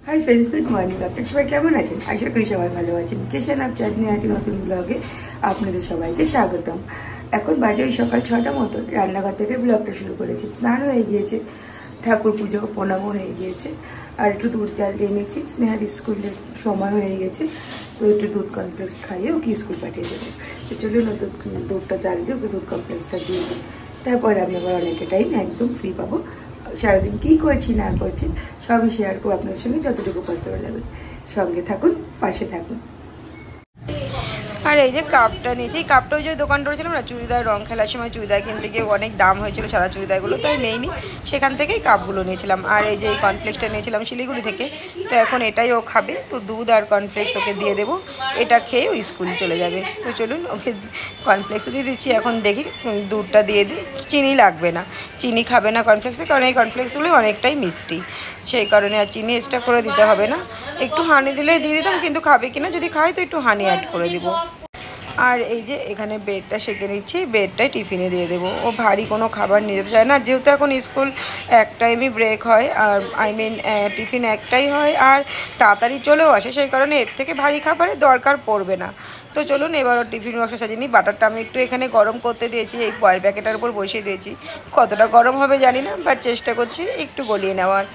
Hi friends, good morning. আপনারা সবাই কেমন আছেন? আশা করি সবাই ভালো আছেন। কিচেন আপ চাটনি আটি নতুন ব্লগে আপনাদের সবাইকে স্বাগতম। এখন বাজে ওই সকাল 6টার মতো, রান্নাঘর থেকে ব্লগটা শুরু করেছি। স্নান হয়ে গিয়েছে, ঠাকুর পুজো প্রণামও হয়ে গিয়েছে, আর একটু দুধ চাল দিয়ে নিয়েছি। স্নেহার স্কুলের সময় হয়ে গেছে, তো একটু দুধ কমপ্লেক্স খাইয়ে ওকে স্কুল পাঠিয়ে দেবো। তো চলুন দুধটা চাল দিয়ে ওকে দুধ কমপ্লেক্সটা দিয়ে দিই। তারপরে আমি আবার অনেকটা টাইম একদম ফ্রি পাবো। সারাদিন কী করছি না করছি সবই শেয়ার করবো আপনার সঙ্গে, যতটুকু পসিবল হবে। সঙ্গে থাকুন, পাশে থাকুন। আর এই যে কাপটা নিয়েছি, এই কাপটা ওই যে দোকানটা ছিলাম না, চুড়িদার রং খেলার সময় চুড়িদার কিনতে গিয়ে অনেক দাম হয়েছিল সাদা চুড়িদারগুলো, তাই নেইনি, সেখান থেকেই কাপগুলো নিয়েছিলাম। আর এই যে এই কর্নফ্লেক্সটা নিয়েছিলাম শিলিগুড়ি থেকে, তো এখন এটাই ও খাবে, তো দুধ আর কর্নফ্লেক্স ওকে দিয়ে দেবো, এটা খেয়ে ও স্কুল চলে যাবে। তো চলুন ওকে কর্নফ্লেক্সও দিয়ে দিচ্ছি, এখন দেখি দুধটা দিয়ে দিই। চিনি লাগবে না, চিনি খাবে না কর্নফ্লেক্সে, কারণ এই কর্নফ্লেক্সগুলো অনেকটাই মিষ্টি, সেই কারণে আর চিনি এক্সট্রা করে দিতে হবে না। একটু হানি দিলে দিয়ে দিতাম, কিন্তু খাবে কিনা, যদি খায় তো একটু হানি অ্যাড করে দিব। আর এই যে এখানে ব্রেডটা সেঁকে নিচ্ছি, ব্রেডটাই টিফিনে দিয়ে দেবো। ও ভারী কোনো খাবার নিয়ে যেতে চায় না, যেহেতু এখন স্কুল এক টাইমই ব্রেক হয়, আর টিফিন একটাই হয়, আর তাড়াতাড়ি চলেও আসে, সেই কারণে এর থেকে ভারী খাবারের দরকার পড়বে না। তো চলুন এবার টিফিন বক্সে সাজিয়ে নিই। বাটারটা আমি একটু এখানে গরম করতে দিয়েছি, এই ফয়েল প্যাকেটের উপর বসিয়ে দিয়েছি। কতটা গরম হবে জানি না, বাট চেষ্টা করছি একটু গলিয়ে নেওয়ার।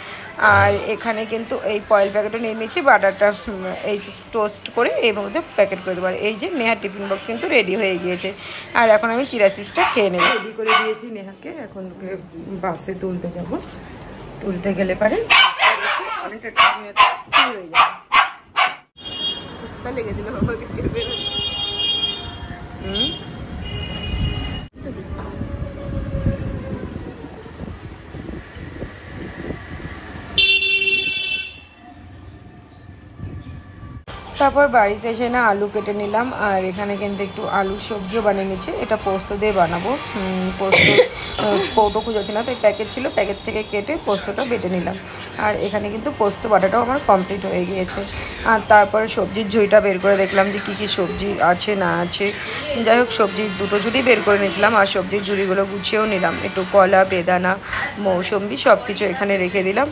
আর এখানে কিন্তু এই ফয়েল প্যাকেটও নিয়ে নিয়েছি, বাটারটা এই টোস্ট করে এর মধ্যে প্যাকেট করে দেবো। এই যে নেহার টিফিন বক্স কিন্তু রেডি হয়ে গিয়েছে, আর এখন আমি চিরাসিসটা খেয়ে নেব। রেডি করে দিয়েছি নেহাকে, এখন বাসে তুলতে যাব। তুলতে গেলে পারে অনেকটা টাইম হয়ে যাবে। লেগেছিল বাবাকে তারপর বাড়িতে এসে না আলু কেটে নিলাম, আর এখানে কিন্তু একটু আলুর সবজিও বানিয়ে নিচ্ছে। এটা পোস্ত দিয়ে বানাবো। পোস্ত কৌটো খুঁজেছি না, তাই প্যাকেট ছিল, প্যাকেট থেকে কেটে পোস্তটা বেটে নিলাম। আর এখানে কিন্তু পোস্ত বাটাটাও আমার কমপ্লিট হয়ে গিয়েছে। আর তারপরে সবজির ঝুড়িটা বের করে দেখলাম যে কী কী সবজি আছে না আছে। যাই হোক, সবজির দুটো ঝুড়ি বের করে নিয়েছিলাম, আর সবজির ঝুড়িগুলো গুছিয়েও নিলাম। একটু কলা, বেদানা, মৌসম্বি সব কিছু এখানে রেখে দিলাম,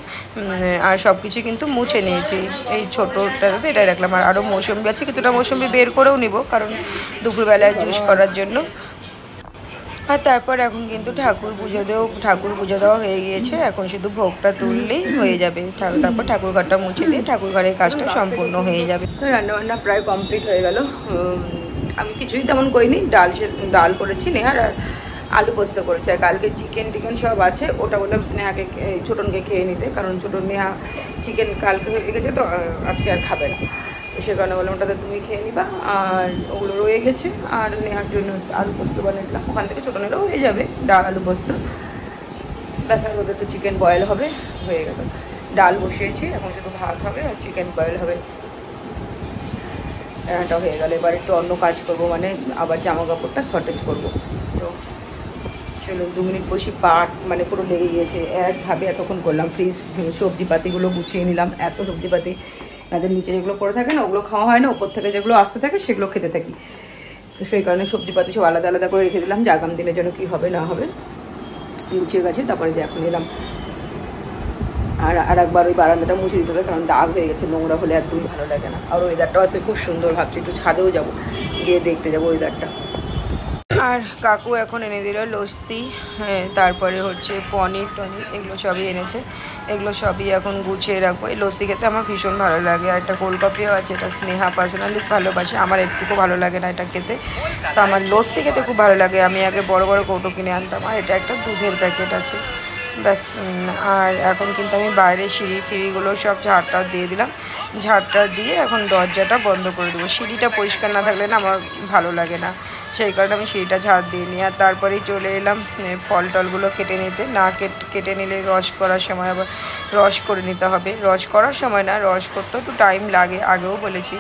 আর সব কিছু কিন্তু মুছে নিয়েছি। এই ছোটোটাতে এটাই রাখলাম। আর আরও মৌসম্বি আছে, কিছুটা মৌসম্বি বের করেও নিব, কারণ দুপুরবেলায় জুস করার জন্য। আর তারপর এখন কিন্তু ঠাকুর পুজো দেওয়া হয়ে গিয়েছে, এখন শুধু ভোগটা তুললেই হয়ে যাবে। তারপর ঠাকুর ঘরটা মুছে দিয়ে ঠাকুর ঘরের কাজটা সম্পূর্ণ হয়ে যাবে। তো রান্নাবান্না প্রায় কমপ্লিট হয়ে গেল। আমি কিছুই তেমন করিনি, ডাল করেছি, নেহার আর আলু পোস্ত করেছে। আর কালকে চিকেন সব আছে, ওটা বললাম স্নেহাকে ছোটনকে খেয়ে নিতে, কারণ ছোটন নেহা চিকেন কালকে হয়ে গেছে, তো আজকে আর খাবে না। তো সে কারণে বললাম ওটাতে তুমি খেয়ে নিবা, আর ওগুলো রয়ে গেছে। আর নেহার জন্য আলু পোস্ত বানিয়ে দিলাম, ওখান থেকে ছোটনেরও হয়ে যাবে ডাল আলু পোস্ত। বেসার ওদের তো চিকেন বয়েল হবে, হয়ে গেল। ডাল বসিয়েছি, এখন শুধু ভাত হবে আর চিকেন বয়েল হবে, রান্নাটা হয়ে গেল। এবার একটু অন্য কাজ করব, মানে আবার জামা কাপড়টা শর্টেজ করবো। তো চলুন 2 মিনিট বসি, মানে পুরো লেগে গিয়েছে একভাবে। এতক্ষণ করলাম ফ্রিজ সবজিপাতিগুলো গুছিয়ে নিলাম। এত সবজিপাতি তাদের নিচে যেগুলো পড়ে থাকে না, ওগুলো খাওয়া হয় না, ওপর থেকে যেগুলো আসতে থাকে সেগুলো খেতে থাকি। তো সেই কারণে সবজিপাতি সব আলাদা আলাদা করে রেখে দিলাম, যে আগামী দিনের জন্য কী হবে না হবে গুছিয়ে গেছে। তারপরে যে এখন এলাম, আর একবার ওই বারান্দাটা মুছে দিতে হবে, কারণ দাগ হয়ে গেছে, নোংরা হলে একদমই ভালো লাগে না। আর ওয়েদারটাও আছে খুব সুন্দর, ভাবছি একটু ছাদেও যাবো, গিয়ে দেখতে যাবো ওয়েদারটা। আর কাকু এখন এনে দিল লস্যি, হ্যাঁ, তারপরে হচ্ছে পনির এগুলো সবই এনেছে। এগুলো সবই এখন গুছিয়ে রাখবো। এই লস্যি খেতে আমার ভীষণ ভালো লাগে। আর একটা কোল্ড কফিও আছে, এটা স্নেহা পার্সোনালি ভালোবাসে, আমার একটুকু ভালো লাগে না এটা খেতে। তো আমার লস্যি খেতে খুব ভালো লাগে। আমি আগে বড় বড় কৌটো কিনে আনতাম, আর এটা একটা দুধের প্যাকেট আছে ব্যাস। আর এখন কিন্তু আমি বাইরে ফিরিগুলো সব ঝাড়টা দিয়ে দিলাম, ঝাড়টা দিয়ে এখন দরজাটা বন্ধ করে দেবো। সিঁড়িটা পরিষ্কার না থাকলে না আমার ভালো লাগে না, সেই কারণে আমি সিঁড়িটা ঝাড় দিয়ে নিই। আর তারপরেই চলে এলাম ফল টলগুলো কেটে নিতে। না কেটে নিলে রস করার সময় আবার রস করে নিতে হবে। রস করার সময় না, রস করতে একটু টাইম লাগে, আগেও বলেছি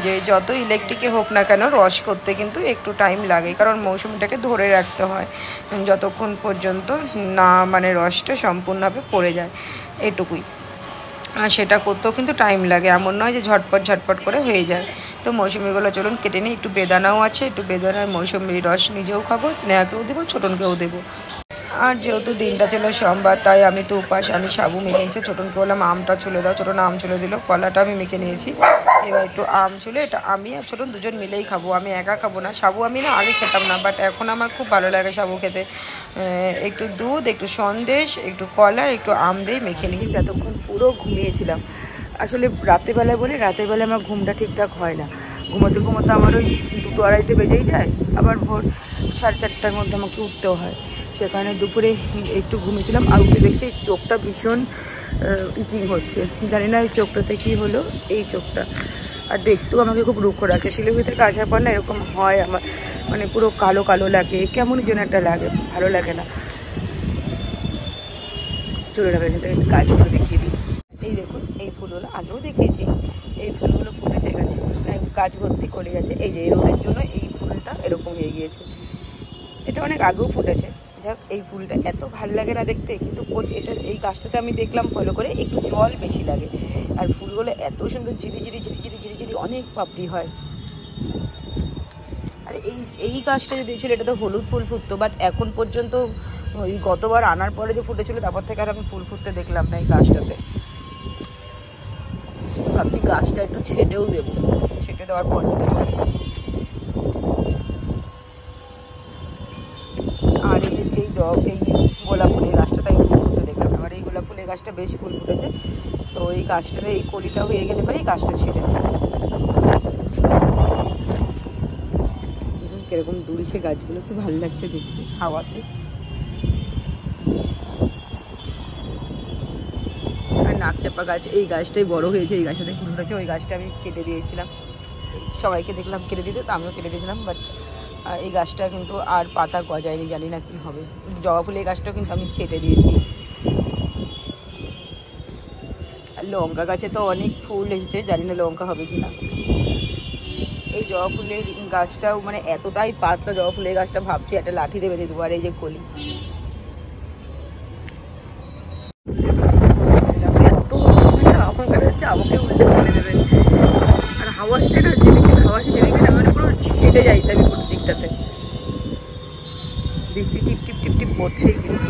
যে যত ইলেকট্রিকে হোক না কেন রস করতে কিন্তু একটু টাইম লাগে, কারণ মৌসুমিটাকে ধরে রাখতে হয় যতক্ষণ পর্যন্ত না মানে রসটা সম্পূর্ণভাবে পড়ে যায়, এটুকুই। আর সেটা করতেও কিন্তু টাইম লাগে, এমন নয় যে ঝটপট করে হয়ে যায়। তো মৌসুমিগুলো চলুন কেটে নিই। একটু বেদানাও আছে, একটু বেদানার মৌসুমির রস নিজেও খাবো, স্নেহাকেও দেবো, ছোটনকেও দেবো। আর যেহেতু দিনটা ছিল সোমবার, তাই আমি তো উপাস, আমি সাবু মেখে নিচ্ছি। ছোটনকে বললাম আমটা ছুলে দাও, ছোটন আম ছুলে দিল, কলাটা আমি মেখে নিয়েছি। এবার একটু আম ছুলে এটা আমি আর ছোটন দুজন মিলেই খাবো, আমি একা খাবো না। সাবু আমি না আগে খেতাম না, বাট এখন আমার খুব ভালো লাগে সাবু খেতে। একটু দুধ, একটু সন্দেশ, একটু কলা, একটু আম দিয়ে মেখে নিই। এতক্ষণ পুরো ঘুমিয়েছিলাম। আসলে রাতেরবেলায় বলি, রাতের বেলায় আমার ঘুমটা ঠিকঠাক হয় না। ঘুমোতে ঘুমোতে আমার ওই 2-2-2:30 বেজেই যায়, আবার ভোর 4:30টার মধ্যে আমাকে উঠতেও হয়। সেখানে দুপুরে একটু ঘুমিয়েছিলাম, আর উঠে দেখছি চোখটা ভীষণ ইচিং হচ্ছে। জানি না এই চোখটাতে কী হলো, এই চোখটা। আর দেখতেও আমাকে খুব রুক্ষ রাখে। শিলিগুড়ি থেকে আসার পর না এরকম হয় আমার, মানে পুরো কালো কালো লাগে, কেমন যেন একটা লাগে, ভালো লাগে না। চলে যাবে, গাছগুলো দেখিয়ে দিই। এই দেখুন, এই ফুলগুলো আগেও দেখেছি, এই ফুলগুলো ফুটেছে গেছে, গাছ ভর্তি করে গেছে। এই যে রোদের জন্য এই ফুলটা এরকম হয়ে গিয়েছে। এটা অনেক আগেও ফুটেছে। যাক, এই ফুলটা এত ভালো লাগে না দেখতে, কিন্তু এটা এই গাছটাতে আমি দেখলাম ফলো করে একটু জল বেশি লাগে। আর ফুলগুলো এত সুন্দর ঝিরিঝিরি ঝিরিঝিরি ঝিরিঝিরি অনেক পাপড়ি হয়। আর এই গাছটা যে দিয়েছিল এটা তো হলুদ ফুল ফুটতো, বাট এখন পর্যন্ত ওই গতবার আনার পরে যে ফুটেছিল তারপর থেকে আর আমি ফুল ফুটতে দেখলাম না এই গাছটাতে। ভাবছি গাছটা একটু ছেটেও দেবো, ছেটে দেওয়ার পর আর এই গোলাপ ফুলের গাছটা তাই ফুল ফুটতে দেখলাম। এবার এই গোলাপ ফুলের গাছটা বেশ ফুল ফুটেছে, তো এই গাছটা এই কলিটা হয়ে গেলে পরে এই গাছটা ছেড়ে কিরকম দুলছে গাছগুলো, কি ভালো লাগছে দেখতে হাওয়াতে। আর নাকচাপা গাছ, এই গাছটাই বড় হয়েছে, এই গাছটাতে ফুল ফুটেছে। ওই গাছটা আমি কেটে দিয়েছিলাম, সবাইকে দেখলাম কেটে দিতে, তো আমিও কেটে দিয়েছিলাম। বাট এই গাছটা কিন্তু আর পাতা গজায়নি, জানি না কি হবে। জবা ফুল এই গাছটাও কিন্তু আমি ছেটে দিয়েছি। আর লঙ্কা গাছে তো অনেক ফুল এসেছে, জানি না লঙ্কা হবে কিনা। এই জবা ফুলের গাছটাও মানে এতটাই পাতলা জবা ফুলের গাছটা, ভাবছি একটা লাঠি দিয়ে বেঁধে দেবো। আর এই যে কলি, আমাকে উল্টে ফেলে দেবে। আর হাওয়া আসছে না, যেদিকে হাওয়া আসে সেদিকে না মানে পুরো ছেড়ে যাই আমি পুরো দিকটাতে। বৃষ্টি টিপ টিপ টিপ টিপ পড়ছেই, কিন্তু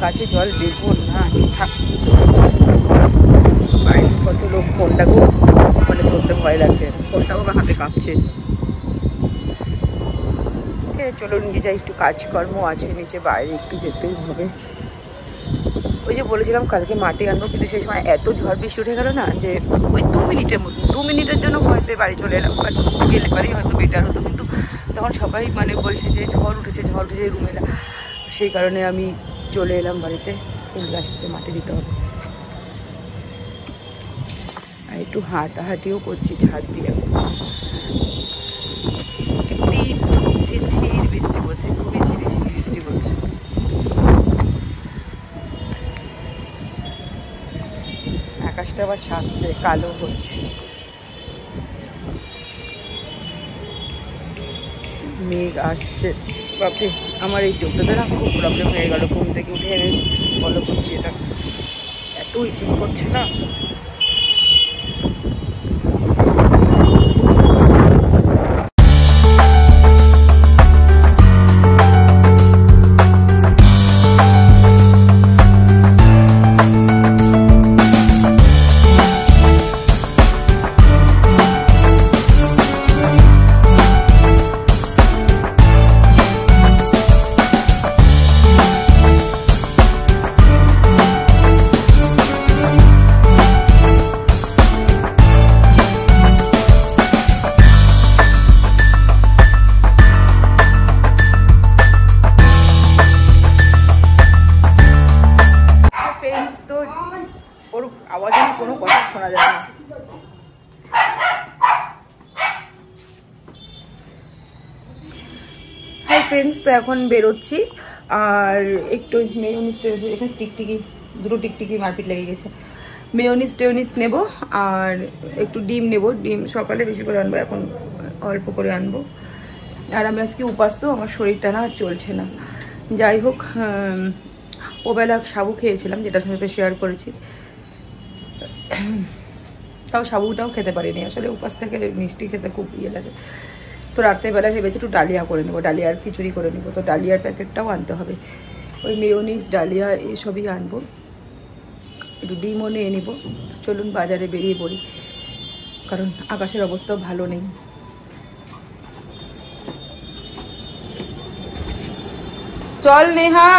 গাছে জল দেবো না। বাইরে কত লোক, ফোনটাকেও মানে ধরতে ভয় লাগছে, ফোনটাও আমার হাতে কাঁপছে। চলো নিয়ে যাই, একটু কাজকর্ম আছে নিচে, বাইরে একটু যেতেই হবে। ওই যে বলেছিলাম কালকে মাটি আনবো, কিন্তু সেই সময় এত ঝড় বৃষ্টি উঠে গেল না, যে ওই 2 মিনিটের জন্য ভয় পেয়ে বাড়ি চলে এলাম। বাট গেলে পারেই হয়তো বেটার হতো, কিন্তু তখন সবাই মানে বলছে যে ঝড় উঠেছে রুমে এলাম, সেই কারণে আমি চলে এলাম বাড়িতে। ফুল গাছটাতে মাটি দিতে হবে। আর একটু হাঁটাহাঁটিও করছি ছাদ দিয়ে। ঝিরঝির বৃষ্টি পড়ছে, খুবই ঝিরিঝিরি বৃষ্টি পড়ছে। আকাশটা আবার সাজছে, কালো হচ্ছে, মেঘ আসছে। বাপরে, আমার এই চোখটাতে না খুব প্রবলেম হয়ে গেল। ঘুম থেকে উঠে আমি ফলো করছি, এটা এত ইচিং করছে না। ফ্রেন্ডস, তো এখন বেরোচ্ছি। আর একটু মেয়োনিজ এখানে দুটো টিকটিকি মারপিট লেগে গেছে। মেয়োনিজ নেবো, আর একটু ডিম নেবো। ডিম সকালে বেশি করে আনবো, এখন অল্প করে আনবো। আর আমি আজকে উপাস, তো আমার শরীরটা না চলছে না। যাই হোক, ওবেলা সাবু খেয়েছিলাম, যেটার সাথে শেয়ার করেছি। তাও সাবুটাও খেতে পারিনি, আসলে উপাস থেকে মিষ্টি খেতে খুব ইয়ে লাগে। তো রাত্রেবেলা ভেবেছি একটু ডালিয়া করে নেবো, ডালিয়ার খিচুড়ি করে নেবো। তো ডালিয়ার প্যাকেটটাও আনতে হবে, ওই মেয়োনিজ ডালিয়া এসবই আনবো, একটু ডিমও নিয়ে নিব। চলুন বাজারে বেরিয়ে পড়ি, কারণ আকাশের অবস্থাও ভালো নেই। চল নেহা।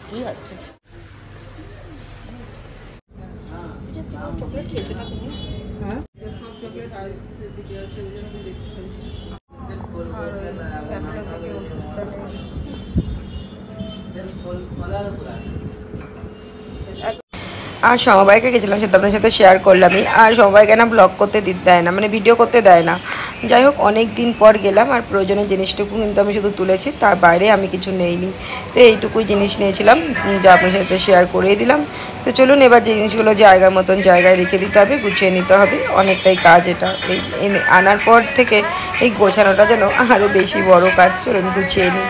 কি আছে চকলেট খেয়েছো না তুমি? হ্যাঁ সব চকলেট আর সমবাইকে গেছিলাম, সেটা আপনার সাথে শেয়ার করলামই। আর সমবাইকে না ব্লগ করতে দিতে দেয় না, মানে ভিডিও করতে দেয় না। যাই হোক অনেক দিন পর গেলাম, আর প্রয়োজনীয় জিনিসটুকু কিন্তু আমি শুধু তুলেছি, তার বাইরে আমি কিছু নেইনি। তো এইটুকুই জিনিস নিয়েছিলাম, যা আপনার সাথে শেয়ার করেই দিলাম। তো চলুন এবার যে জিনিসগুলো জায়গার মতন জায়গায় রেখে দিতে হবে, গুছিয়ে নিতে হবে। অনেকটাই কাজ এটা, এই আনার পর থেকে এই গোছানোটা যেন আরও বেশি বড় কাজ। চলুন গুছিয়ে নিই।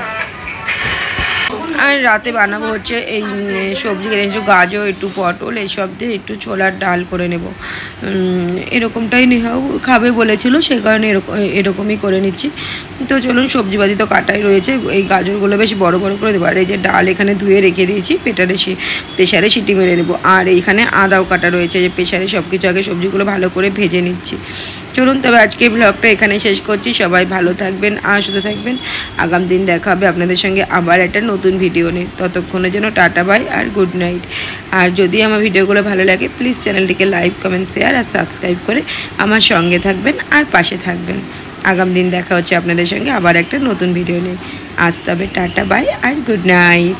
আর রাতে বানাবো হচ্ছে এই সবজি, একটু গাজর, একটু পটল, এইসব দিয়ে একটু ছোলার ডাল করে নেব। এরকমটাই নেহাও খাবে বলেছিল, সেই কারণে এরকমই করে নিচ্ছি। তো চলুন, সবজিবাজি তো কাটাই রয়েছে, এই গাজরগুলো বেশ বড় বড় করে দেবো। আর এই যে ডাল এখানে ধুয়ে রেখে দিয়েছি, প্রেশারে সিটি মেরে নেবো। আর এইখানে আদাও কাটা রয়েছে, যে প্রেশারে সব কিছু আগে সবজিগুলো ভালো করে ভেজে নিচ্ছি। চলুন তবে আজকে ব্লগটা এখানে শেষ করছি। সবাই ভালো থাকবেন আর সুস্থ থাকবেন। আগামী দিন দেখা হবে আপনাদের সঙ্গে আবার একটা নতুন ভিডিও নিয়ে। ততক্ষণের জন্য টাটা বাই আর গুড নাইট। আর যদি আমার ভিডিওগুলো ভালো লাগে প্লিজ চ্যানেলটিকে লাইক, কমেন্ট, শেয়ার আর সাবস্ক্রাইব করে আমার সঙ্গে থাকবেন আর পাশে থাকবেন। আগামী দিন দেখা হচ্ছে আপনাদের সঙ্গে আবার একটা নতুন ভিডিও নিয়ে। আজ তবে টাটা বাই আর গুড নাইট।